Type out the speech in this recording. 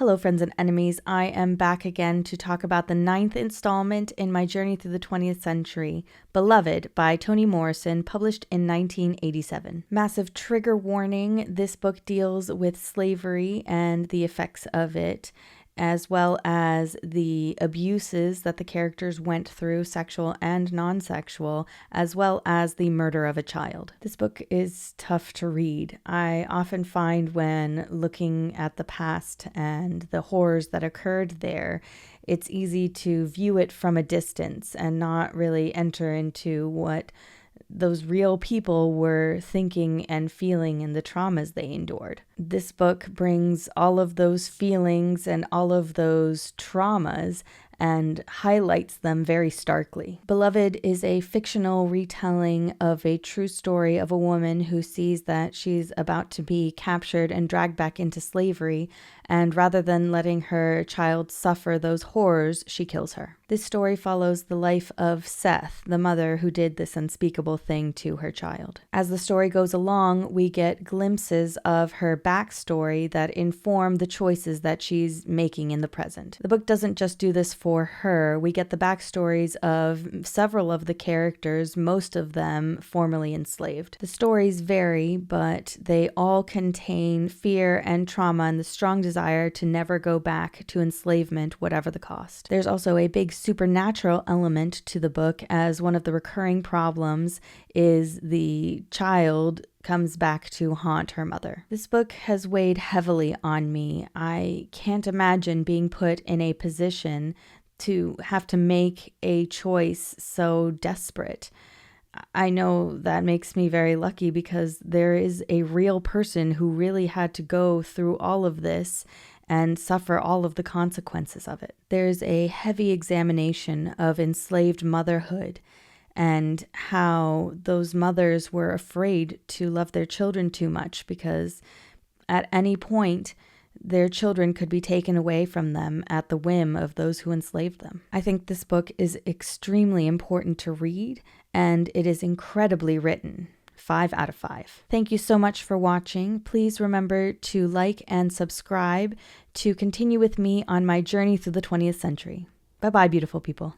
Hello, friends and enemies. I am back again to talk about the 9th installment in my journey through the 20th century, Beloved by Toni Morrison, published in 1987. Massive trigger warning. This book deals with slavery and the effects of it, as well as the abuses that the characters went through, sexual and non-sexual, as well as the murder of a child. This book is tough to read. I often find when looking at the past and the horrors that occurred there, it's easy to view it from a distance and not really enter into what those real people were thinking and feeling and the traumas they endured. This book brings all of those feelings and all of those traumas and highlights them very starkly. Beloved is a fictional retelling of a true story of a woman who sees that she's about to be captured and dragged back into slavery, and rather than letting her child suffer those horrors, she kills her. This story follows the life of Seth, the mother who did this unspeakable thing to her child. As the story goes along, we get glimpses of her backstory that inform the choices that she's making in the present. The book doesn't just do this for her. We get the backstories of several of the characters, most of them formerly enslaved. The stories vary, but they all contain fear and trauma and the strong desire to never go back to enslavement, whatever the cost. There's also a big supernatural element to the book, as one of the recurring problems is the child comes back to haunt her mother. This book has weighed heavily on me. I can't imagine being put in a position to have to make a choice so desperate. I know that makes me very lucky because there is a real person who really had to go through all of this and suffer all of the consequences of it. There's a heavy examination of enslaved motherhood and how those mothers were afraid to love their children too much because at any point their children could be taken away from them at the whim of those who enslaved them. I think this book is extremely important to read, and it is incredibly written. 5 out of 5. Thank you so much for watching. Please remember to like and subscribe to continue with me on my journey through the 20th century. Bye-bye, beautiful people.